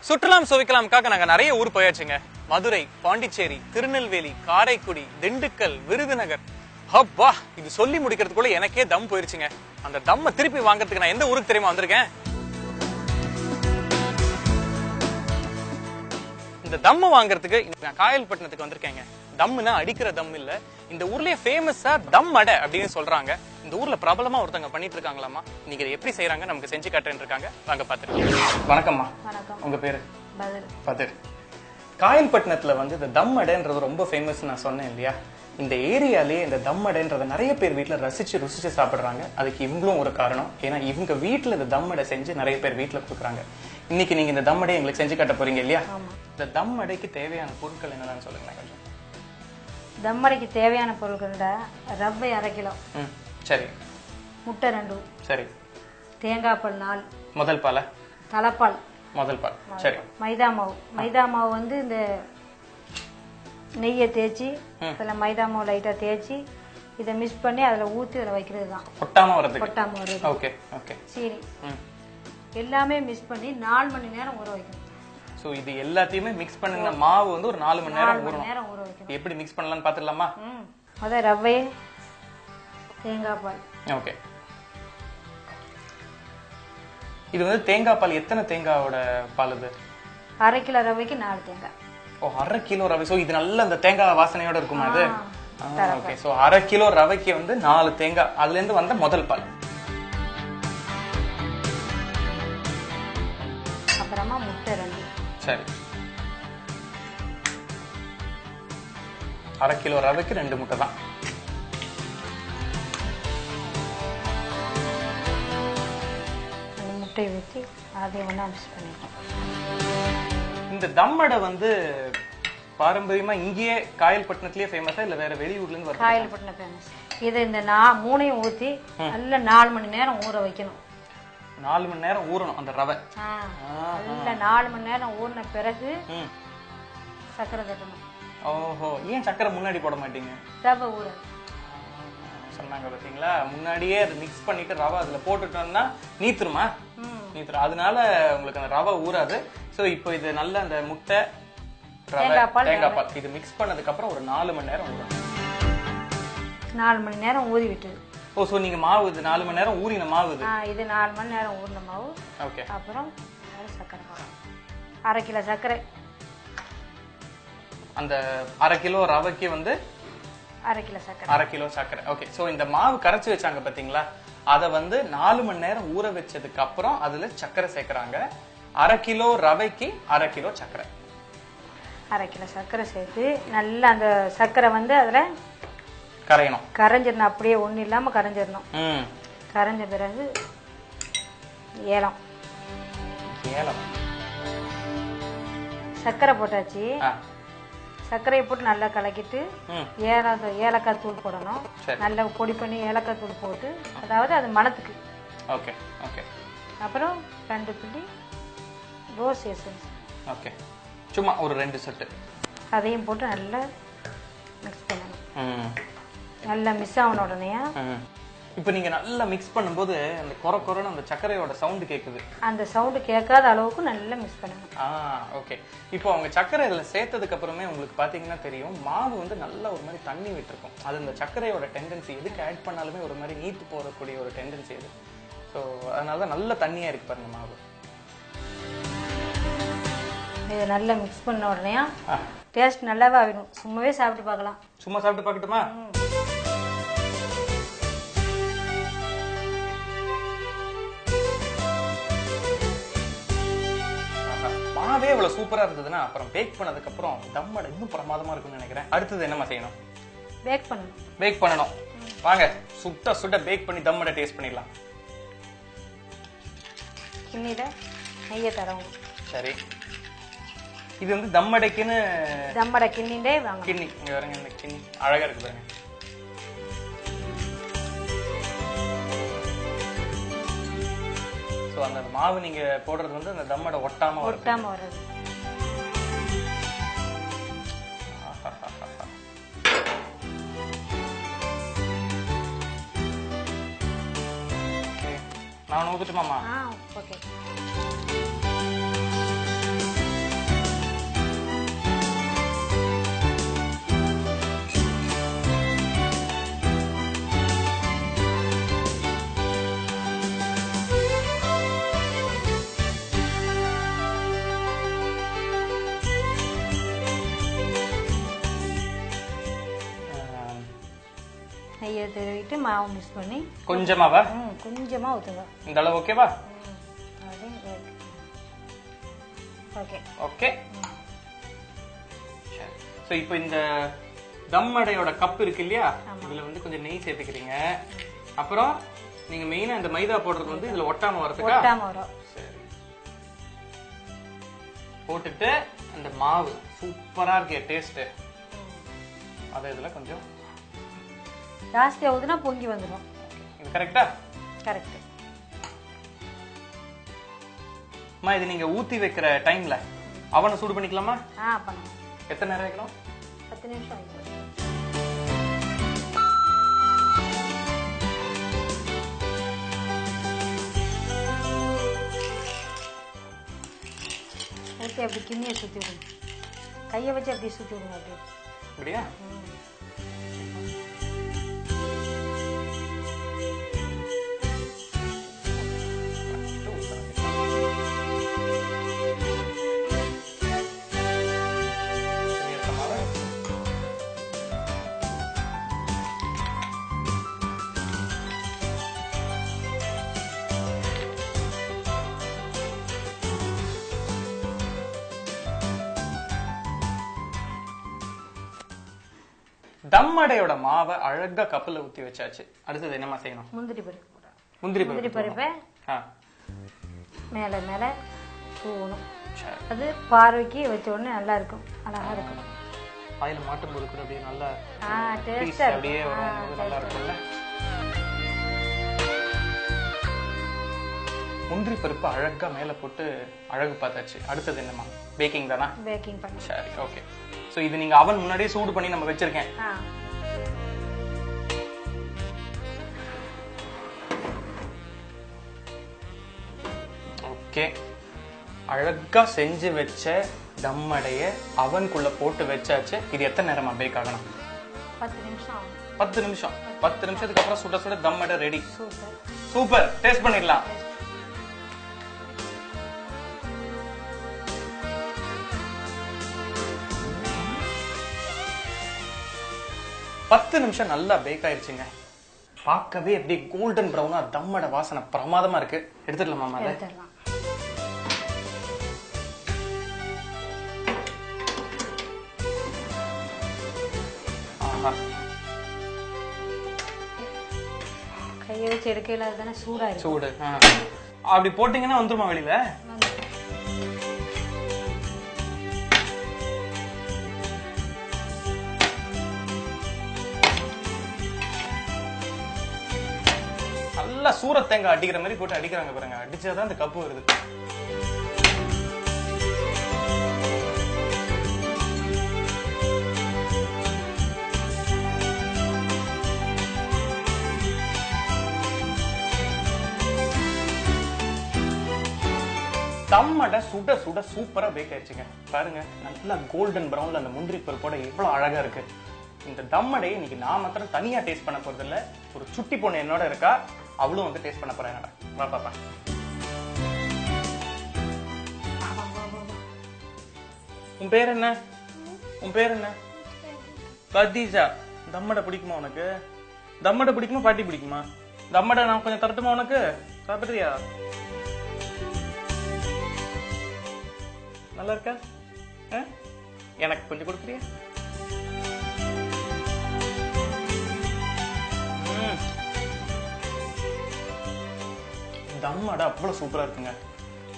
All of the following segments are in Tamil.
சுற்றலாம் சுவைக்கலாம்காக நாங்க நிறைய ஊர் போயாச்சுங்க. மதுரை, பாண்டிச்சேரி, திருநெல்வேலி, காரைக்குடி, திண்டுக்கல், விருதுநகர். அப்பா, இது சொல்லி முடிக்கிறதுக்குள்ள எனக்கே தம் போயிருச்சுங்க. அந்த தம்ம திருப்பி வாங்குறதுக்கு நான் எந்த ஊருக்கு தெரியுமா வந்திருக்கேன்? இந்த தம்ம வாங்குறதுக்கு நான் காயல்பட்டினத்துக்கு வந்திருக்கேங்க. தம்னா அடிக்கிற தம் இல்ல, இந்த ஊர்லயே ஃபேமஸா தம் அடை அப்படின்னு சொல்றாங்க. இந்த ஊர்ல பிரபலமா ஒருத்தங்க பண்ணிட்டு இருக்காங்களாமா. நீங்க இதை எப்படி செய்யறாங்க நமக்கு செஞ்சு காட்டுறேன்னு இருக்காங்க. வாங்க பாத்துக்கலாம். வணக்கம்மா. வணக்கம். உங்க பேரு? பதில். காயல்பட்டினத்துல வந்து இந்த தம் அடைன்றது ரொம்ப ஃபேமஸ் நான் சொன்னேன் இல்லையா? இந்த ஏரியாலே இந்த தம் அடைன்றத நிறைய பேர் வீட்டுல ருசிச்சு சாப்பிடுறாங்க. அதுக்கு இவங்களும் ஒரு காரணம். ஏன்னா இவங்க வீட்டுல இந்த தம் அடை செஞ்சு நிறைய பேர் வீட்டுல கொடுக்குறாங்க. இன்னைக்கு நீங்க இந்த தம் அடையை எங்களுக்கு செஞ்சு காட்ட போறீங்க இல்லையா? இந்த தம் அடைக்கு தேவையான பொருட்கள் என்னன்னு சொல்லுங்க கொஞ்சம். தம் அடைக்கு தேவையான பொருட்கள் ரவை 1/2 கிலோ. சரி. முட்டை 2. சரி. தேங்காய் பால் 4. முதல் பால். தலைப்பால். முதல் பால். சரி. மைதா மாவு வந்து இந்த நெய்யை தேய்ச்சி அதுல மைதா மாவு லைட்டா தேய்ச்சி இதை மிக்ஸ் பண்ணி அதுல ஊத்தி அதுல வைக்கிறது தான். கொட்டாம வருது. Okay okay. சரி. எல்லாமே மிக்ஸ் பண்ணி 4 மணி நேரம் ஊற வைக்கணும். சோ இது எல்லாத்தையுமே மிக்ஸ் பண்ணின மாவு வந்து ஒரு 4 மணி நேரம் ஊற வைக்கணும். எப்படி மிக்ஸ் பண்ணலாம்னு பாத்துடலாமா? அத ரவை, தேங்காய் பால். ஓகே. இது வந்து தேங்காய் பால் எத்தனை தேங்காயோட பால் இது? 1/2 கிலோ ரவைக்கு 4 தேங்காய். ஓ, 1/2 கிலோ ரவை. சோ இது நல்ல அந்த தேங்காய் வாசனையோட இருக்குமா இது? ஓகே. சோ 1/2 கிலோ ரவைக்கு வந்து 4 தேங்காய். அதுல இருந்து வந்த முதல் பால். அப்புறமா முட்டை 2. சரி. 1/2 கிலோ ரவைக்கு 2 முட்டை தான். முட்டையை ஊற்றி அதை ஒன்றா மிக்ஸ் பண்ணிக்கலாம். இந்த தம் அடை வந்து பாரம்பரியமா இங்கேயே காயல்பட்டினத்திலேயே ஃபேமஸா இல்ல வேற வெளியூர்ல இருந்து வருது? காயல்பட்டினம் ஃபேமஸ். இது இந்த 3ஐயும் ஊற்றி நல்ல 4 மணி நேரம் ஊற வைக்கணும். 4 மணி நேரம் ஊறணும் அந்த ரவை. நல்ல 4 மணி நேரம் ஊறின பிறகு சக்கரை தட்டணும். ஓஹோ, ஏன் சக்கரை முன்னாடி போட மாட்டீங்க? ரவை ஊற சொன்னாங்க பாத்தீங்களா, முன்னாடியே அதை மிக்ஸ் பண்ணிட்டு ரவை அதுல போட்டுட்டோம்னா நீத்துருமா? நீத்துரும். அதனால உங்களுக்கு அந்த ரவை ஊறாது. சோ இப்போ இது நல்ல அந்த முட்டை, ரவை, தேங்காய் பால் இது மிக்ஸ் பண்ணதுக்கு அப்புறம் ஒரு 4 மணி நேரம் ஊறணும். 4 மணி நேரம் ஊறி விட்டு. ஓ, சோ நீங்க மாவு இது 4 மணி நேரம் ஊறின மாவு இது? இது 4 மணி நேரம் ஊறின மாவு. ஓகே. அப்புறம் சக்கரை போடணும். 1/2 கிலோ சக்கரை. அந்த 1/2 கிலோ ரவைக்கு வந்து 1/2 கிலோ சக்கரை. 1/2 கிலோ சக்கரை. ஓகே. சோ இந்த மாவு கரைச்சு வச்சாங்க பாத்தீங்களா, அத வந்து 4 மணி நேரம் ஊற வச்சதுக்கு அப்புறம் அதுல சக்கரை சேர்க்கறாங்க. 1/2 கிலோ ரவைக்கு 1/2 கிலோ சக்கரை. 1/2 கிலோ சக்கரை சேர்த்து நல்லா அந்த சக்கரை வந்து அதுல கரையணும். கரைஞ்சிடணும். அப்படியே ஒண்ணு இல்லாம கரைஞ்சிடணும். கரைஞ்ச பிறகு ஏலம். சக்கரை போட்டாச்சு. சர்க்கரையை போட்டு நல்லா கலக்கிட்டு ஏலக்காய் தூள் போடணும். நல்லா பொடி பண்ணி ஏலக்காய் தூள் போட்டு, அதாவது அது மணத்துக்கு. Okay okay. அப்புறம் 2 துளி ரோஸ் எசன்ஸ். ஓகே. சும்மா ஒரு 2 சொட்டு அதையும் போட்டு நல்லா மிக்ஸ் பண்ணணும். நல்லா மிக்ஸ் ஆன உடனே இப்போ நீங்க நல்லா மிக்ஸ் பண்ணும்போது அந்த கொரன்னு அந்த சக்கரையோட சவுண்ட் கேக்குது. அந்த சவுண்ட் கேட்காத அளவுக்கு நல்லா மிக்ஸ் பண்ணணும். ஓகே. இப்போ அவங்க சக்கரை இதுல சேர்த்ததுக்கு அப்புறமே உங்களுக்கு பாத்தீங்கன்னா தெரியும், மாவு வந்து நல்லா ஒரு மாதிரி தண்ணி விட்டுருக்கும். அது இந்த சக்கரையோட டெண்டன்சி, எதுக்கு ஆட் பண்ணாலுமே ஒரு மாதிரி நீத்து போறக்கூடிய ஒரு டெண்டன்சி அது. ஸோ அதனாலதான் நல்ல தண்ணியா இருக்கு பாருங்க மாவு. இதை நல்லா மிக்ஸ் பண்ண உடனே டேஸ்ட் நல்லாவே ஆகிடும். சும்மாவே சாப்பிட்டு பார்க்கலாம். சும்மா சாப்பிட்டு பார்க்கட்டுமா? மாவே இவ்வளவு சூப்பரா இருந்ததுன்னா அப்புறம் பேக் பண்ணதுக்கு அப்புறம் தம் அடை இன்னும் பிரமாதமா இருக்கும்னு நினைக்கிறேன். அடுத்தது என்னமா செய்யணும்? பேக் பண்ணணும். வாங்க சுட்ட பேக் பண்ணி தம் அடை டேஸ்ட் பண்ணிடலாம். கிண்ணில நெய்யை தரவும். சரி. இது வந்து தம் அடைக்குன்னு தம் அடை கிண்ணிண்டே வாங்க. கிண்ணி இங்க பாருங்க, இந்த கிண்ணி அழகா இருக்கு பாருங்க. சோ அந்த மாவு நீங்க போடுறது வந்து அந்த தம் அடை ஒட்டாம வருது. நான் ஊத்துட்டுமாமா? ஓகே. நெய்யை தடவிட்டு மாவு மிக்ஸ் பண்ணி கொஞ்சமாவா? கொஞ்சமா ஊத்துங்க. இந்த அளவு ஓகேவா? Okay okay. சோ இப்போ இந்த தம் அடையோட கப் இருக்கு இல்லையா, இதுல வந்து கொஞ்சம் நெய் சேர்த்துக்கிறீங்க. அப்புறம் நீங்க மெயினா இந்த மைதா போடுறது வந்து இதுல ஒட்டாம வரதுக்கா? ஒட்டாம வரும். சரி. போட்டுட்டு அந்த மாவு சூப்பரா இருக்கு டேஸ்ட். அத இதுல கொஞ்சம் ஜாஸ்தியா ஊதுனா பொங்கி வந்துடும். இது கரெக்ட்டா? கரெக்ட். அம்மா இது நீங்க ஊத்தி வைக்கிற டைம்ல அவனை சூடு பண்ணிக்கலாமா? பண்ணலாம். எத்தனை நேரம் வைக்கணும்? 10 நிமிஷம் ஆகும். ஓகே, அப்படி கிண்ணியை சுற்றி விடுங்க. கையை வச்சு அப்படி சுற்றி விடுங்க. அப்படியே அப்படியா? தம் அடையோட மாவை அழகா கப்பல்ல ஊத்தி வச்சாச்சு. அடுத்தது என்னமா செய்யணும்? முந்திரி பருப்பு. முந்திரி பருப்பை மேல மேல தூவணும். அது பார்வைக்கு வச்ச உடனே நல்லா இருக்கும், அழகா இருக்கும். வாயில மாட்டும் போது கூட அப்படியே நல்லா டேஸ்டா அப்படியே வரும், நல்லா இருக்கும்ல. முந்திரி பருப்பு அழகா மேல போட்டு அழகு பார்த்தாச்சு. அடுத்தது என்னமா? பேக்கிங் தானா? பேக்கிங் பண்ணி. சரி, ஓகே. சோ இது நீங்க அவன் முன்னாடியே சூடு பண்ணி நம்ம வச்சிருக்கேன். ஓகே. அழகா செஞ்சு வச்ச தம் அடைய அவனுக்குள்ள போட்டு வச்சாச்சு. இது எத்தனை நேரமா பேக் ஆகணும்? 10 நிமிஷம். 10 நிமிஷம். 10 நிமிஷத்துக்கு அப்புறம் சுட சுட தம் அடை ரெடி. Super super. டேஸ்ட் பண்ணிடலாம். பத்து நிமிஷம் நல்லா பேக் ஆயிடுச்சுங்க. பார்க்கவே அப்படியே கோல்டன் ப்ரௌனா தம் அடை வாசனை பிரமாதமா இருக்கு. எடுத்துடலாமா? எடுத்துடலாம். கையை வச்சு எடுக்கல, அதுதானே சூடா இருக்கு. சூடு. அப்படி போட்டீங்கன்னா வந்துருமா வெளியில? நல்லா சூர தேங்காய் அடிக்கிற மாதிரி போட்டு அடிக்கிறாங்க பாருங்க. அடிச்சாதான் இந்த கப்பு வருது. தம் அடை சுட சுட சூப்பரா பேக் ஆயிடுச்சுங்க. பாருங்க, நல்லா கோல்டன் ப்ரௌன்ல அந்த முந்திரி பருப்போட எவ்வளவு அழகா இருக்கு. இந்த தம் அடையை இன்னைக்கு நான் மாத்திரம் தனியா டேஸ்ட் பண்ண போறது இல்ல, ஒரு சுட்டி பொண்ணு என்னோட இருக்கா, அவளும் வந்து டேஸ்ட் பண்ண போறாங்க. வா பாப்பா. உன் பேர் என்ன? உன் பேர் என்ன? கதீஜா. தம்மடை பிடிக்குமா உனக்கு? தம்மடை பிடிக்குமா பாட்டி பிடிக்குமா? தம்மடை நான் கொஞ்சம் தரட்டுமா உனக்கு? சாப்பிடுறியா? நல்லா இருக்கா? எனக்கு கொஞ்சம் கொடுக்குறியா? தம் அடை அவ்வளவு சூப்பரா இருக்குங்க.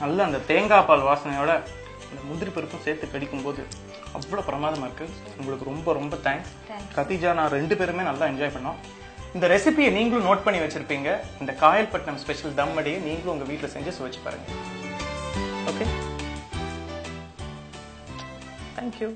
நல்ல அந்த தேங்காய் பால் வாசனையோட அந்த முந்திரி பருப்பும் சேர்த்து கடிக்கும் போது அவ்வளவு பிரமாதமா இருக்கு. உங்களுக்கு ரொம்ப ரொம்ப தேங்க்ஸ் கதீஜா. நான் 2 பேருமே நல்லா என்ஜாய் பண்ணோம். இந்த ரெசிபியை நீங்களும் நோட் பண்ணி வச்சிருப்பீங்க. இந்த காயல்பட்டினம் ஸ்பெஷல் தம் அடையை நீங்களும் உங்க வீட்டுல செஞ்சு சுவைச்சு பாருங்க. Okay, thank you.